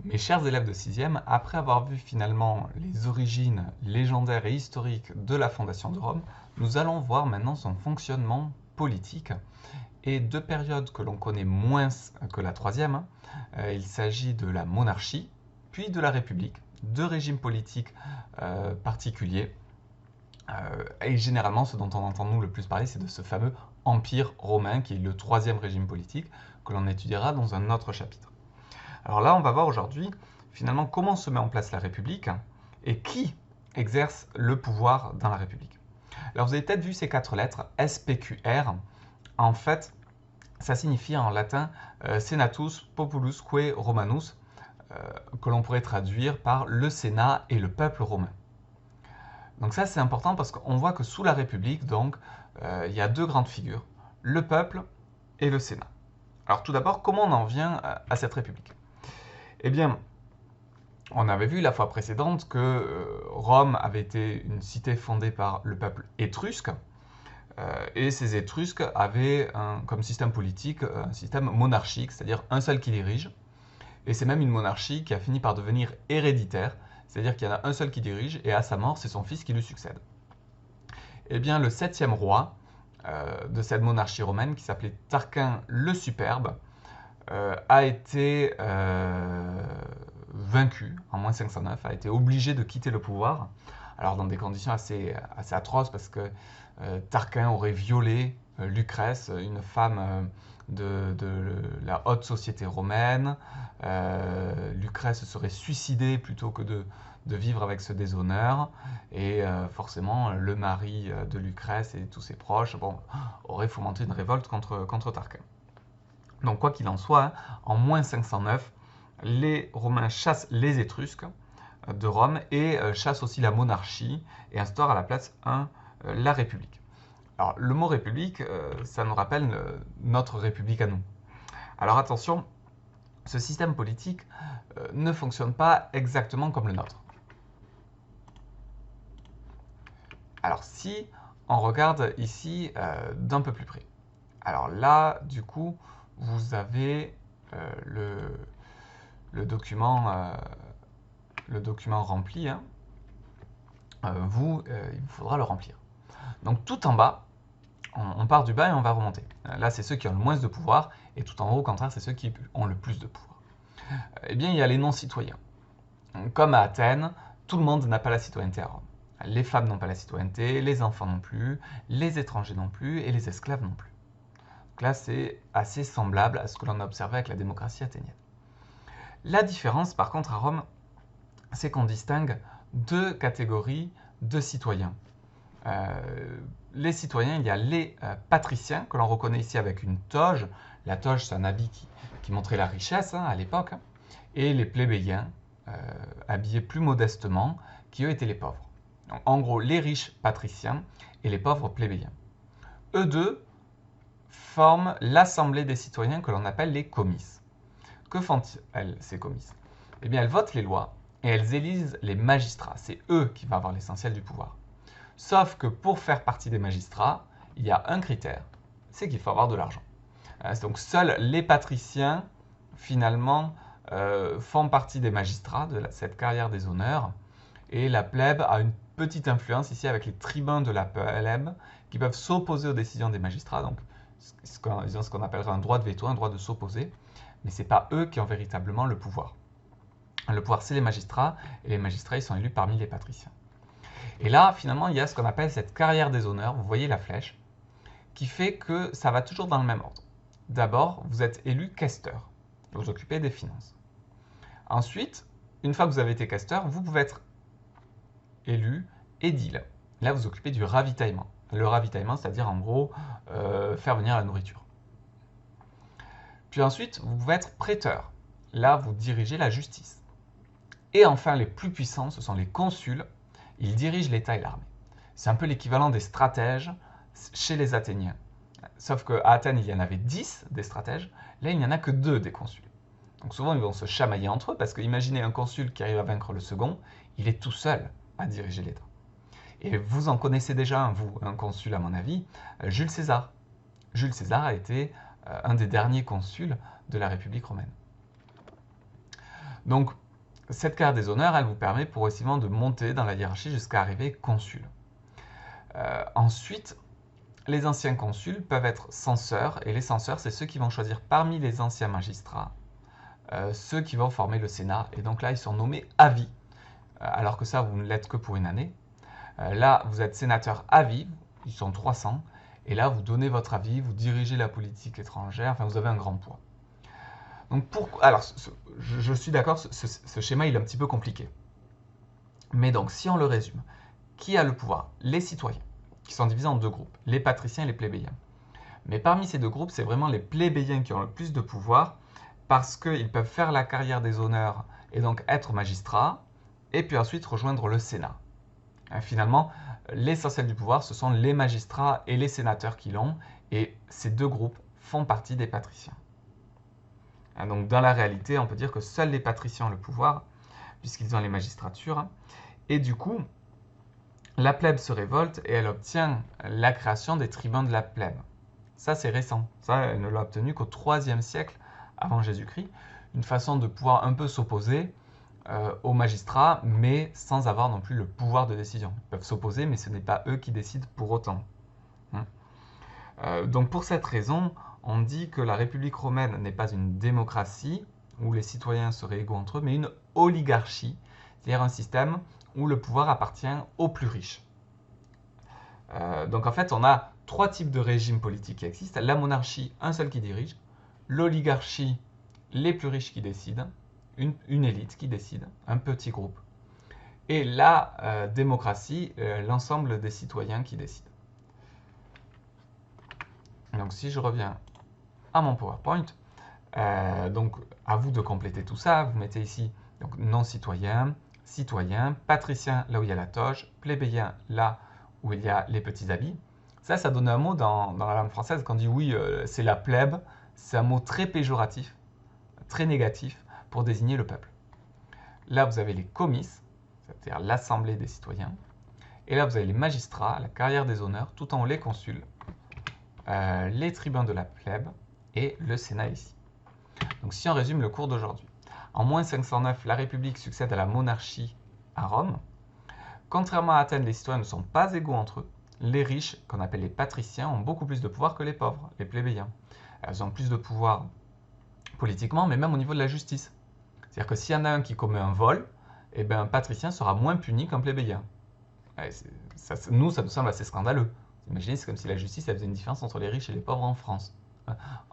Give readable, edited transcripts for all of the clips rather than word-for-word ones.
Mes chers élèves de 6e, après avoir vu finalement les origines légendaires et historiques de la fondation de Rome, nous allons voir maintenant son fonctionnement politique et deux périodes que l'on connaît moins que la troisième. Il s'agit de la monarchie, puis de la République, deux régimes politiques particuliers. Et généralement, ce dont on entend nous le plus parler, c'est de ce fameux Empire romain, qui est le troisième régime politique, que l'on étudiera dans un autre chapitre. Alors là, on va voir aujourd'hui, finalement, comment se met en place la République et qui exerce le pouvoir dans la République. Alors, vous avez peut-être vu ces quatre lettres, SPQR. En fait, ça signifie en latin Senatus Populusque Romanus, que l'on pourrait traduire par le Sénat et le peuple romain. Donc ça, c'est important parce qu'on voit que sous la République, donc, il y a deux grandes figures, le peuple et le Sénat. Alors tout d'abord, comment on en vient à cette République? Eh bien, on avait vu la fois précédente que Rome avait été une cité fondée par le peuple étrusque, et ces Étrusques avaient comme système politique un système monarchique, c'est-à-dire un seul qui dirige, et c'est même une monarchie qui a fini par devenir héréditaire, c'est-à-dire qu'il y en a un seul qui dirige, et à sa mort, c'est son fils qui lui succède. Eh bien, le septième roi de cette monarchie romaine, qui s'appelait Tarquin le Superbe, a été vaincu en moins 509, a été obligé de quitter le pouvoir, alors dans des conditions assez atroces, parce que Tarquin aurait violé Lucrèce, une femme de la haute société romaine. Lucrèce se serait suicidée plutôt que de vivre avec ce déshonneur, et forcément le mari de Lucrèce et tous ses proches auraient fomenté une révolte contre Tarquin. Donc quoi qu'il en soit, hein, en moins 509, les Romains chassent les Étrusques de Rome et chassent aussi la monarchie et instaurent à la place la République. Alors le mot République, ça nous rappelle notre République à nous. Alors attention, ce système politique ne fonctionne pas exactement comme le nôtre. Alors si on regarde ici d'un peu plus près. Alors là, du coup, vous avez le document rempli. Hein. Il vous faudra le remplir. Donc tout en bas, on part du bas et on va remonter. Là, c'est ceux qui ont le moins de pouvoir, et tout en haut, au contraire, c'est ceux qui ont le plus de pouvoir. Eh bien, il y a les non-citoyens. Comme à Athènes, tout le monde n'a pas la citoyenneté à Rome. Les femmes n'ont pas la citoyenneté, les enfants non plus, les étrangers non plus, et les esclaves non plus. Donc là, c'est assez semblable à ce que l'on a observé avec la démocratie athénienne. La différence, par contre, à Rome, c'est qu'on distingue deux catégories de citoyens. Les citoyens, il y a les patriciens, que l'on reconnaît ici avec une toge. La toge, c'est un habit qui montrait la richesse à l'époque. Et les plébéiens, habillés plus modestement, qui eux étaient les pauvres. Donc, en gros, les riches patriciens et les pauvres plébéiens. Eux deux forment l'assemblée des citoyens que l'on appelle les comices. Que font-elles, ces comices? Eh bien, elles votent les lois et elles élisent les magistrats. C'est eux qui vont avoir l'essentiel du pouvoir. Sauf que pour faire partie des magistrats, il y a un critère, c'est qu'il faut avoir de l'argent. Donc seuls les patriciens, finalement, font partie des magistrats de cette carrière des honneurs, et la plèbe a une petite influence ici avec les tribuns de la plèbe qui peuvent s'opposer aux décisions des magistrats, donc ce qu'on appellerait un droit de veto, un droit de s'opposer, mais ce n'est pas eux qui ont véritablement le pouvoir. Le pouvoir, c'est les magistrats, et les magistrats, ils sont élus parmi les patriciens. Et là, finalement, il y a ce qu'on appelle cette carrière des honneurs, vous voyez la flèche, qui fait que ça va toujours dans le même ordre. D'abord, vous êtes élu questeur, vous occupez des finances. Ensuite, une fois que vous avez été questeur, vous pouvez être élu édile. Là, vous occupez du ravitaillement. Le ravitaillement, c'est-à-dire en gros faire venir la nourriture. Puis ensuite, vous pouvez être prêteur. Là, vous dirigez la justice. Et enfin, les plus puissants, ce sont les consuls. Ils dirigent l'État et l'armée. C'est un peu l'équivalent des stratèges chez les Athéniens. Sauf qu'à Athènes, il y en avait 10 des stratèges. Là, il n'y en a que 2 des consuls. Donc souvent, ils vont se chamailler entre eux, parce que imaginez un consul qui arrive à vaincre le second, il est tout seul à diriger l'État. Et vous en connaissez déjà un, vous, un consul à mon avis, Jules César. Jules César a été un des derniers consuls de la République romaine. Donc, cette carrière des honneurs, elle vous permet progressivement de monter dans la hiérarchie jusqu'à arriver consul. Ensuite, les anciens consuls peuvent être censeurs, et les censeurs, c'est ceux qui vont choisir parmi les anciens magistrats, ceux qui vont former le Sénat, et donc là, ils sont nommés à vie, alors que ça, vous ne l'êtes que pour une année. Là, vous êtes sénateur à vie, ils sont 300, et là, vous donnez votre avis, vous dirigez la politique étrangère, enfin, vous avez un grand poids. Donc, alors, je suis d'accord, ce schéma, il est un petit peu compliqué. Mais donc, si on le résume, qui a le pouvoir? Les citoyens, qui sont divisés en deux groupes, les patriciens et les plébéiens. Mais parmi ces deux groupes, c'est vraiment les plébéiens qui ont le plus de pouvoir, parce qu'ils peuvent faire la carrière des honneurs et donc être magistrats, et puis ensuite rejoindre le Sénat. Finalement, l'essentiel du pouvoir, ce sont les magistrats et les sénateurs qui l'ont, et ces deux groupes font partie des patriciens. Donc dans la réalité, on peut dire que seuls les patriciens ont le pouvoir, puisqu'ils ont les magistratures, et du coup, la plèbe se révolte et elle obtient la création des tribuns de la plèbe. Ça, c'est récent. Ça, elle ne l'a obtenu qu'au IIIe siècle avant Jésus-Christ. Une façon de pouvoir un peu s'opposer aux magistrats, mais sans avoir non plus le pouvoir de décision. Ils peuvent s'opposer, mais ce n'est pas eux qui décident pour autant. Donc pour cette raison, on dit que la République romaine n'est pas une démocratie, où les citoyens seraient égaux entre eux, mais une oligarchie, c'est-à-dire un système où le pouvoir appartient aux plus riches. Donc en fait, on a trois types de régimes politiques qui existent. La monarchie, un seul qui dirige. L'oligarchie, les plus riches qui décident. Une élite qui décide, un petit groupe. Et la démocratie, l'ensemble des citoyens qui décident. Donc si je reviens à mon PowerPoint, donc à vous de compléter tout ça. Vous mettez ici donc, non-citoyen, citoyen, patricien là où il y a la toge, plébéien là où il y a les petits habits. Ça donne un mot dans la langue française quand on dit oui, c'est la plèbe. C'est un mot très péjoratif, très négatif pour désigner le peuple. Là, vous avez les comices, c'est-à-dire l'assemblée des citoyens. Et là, vous avez les magistrats, la carrière des honneurs, tout en haut les consuls, les tribuns de la plèbe et le Sénat ici. Donc si on résume le cours d'aujourd'hui. En moins 509, la République succède à la monarchie à Rome. Contrairement à Athènes, les citoyens ne sont pas égaux entre eux. Les riches, qu'on appelle les patriciens, ont beaucoup plus de pouvoir que les pauvres, les plébéiens. Ils ont plus de pouvoir politiquement, mais même au niveau de la justice. C'est-à-dire que s'il y en a un qui commet un vol, eh ben, un patricien sera moins puni qu'un plébéien. Ça nous semble assez scandaleux. Imaginez, c'est comme si la justice faisait une différence entre les riches et les pauvres en France.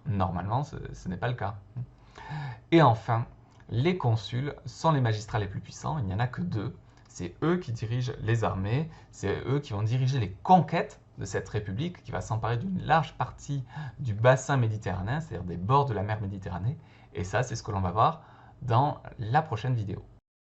Normalement, ce n'est pas le cas. Et enfin, les consuls sont les magistrats les plus puissants. Il n'y en a que deux. C'est eux qui dirigent les armées. C'est eux qui vont diriger les conquêtes de cette république qui va s'emparer d'une large partie du bassin méditerranéen, c'est-à-dire des bords de la mer Méditerranée. Et ça, c'est ce que l'on va voir dans la prochaine vidéo.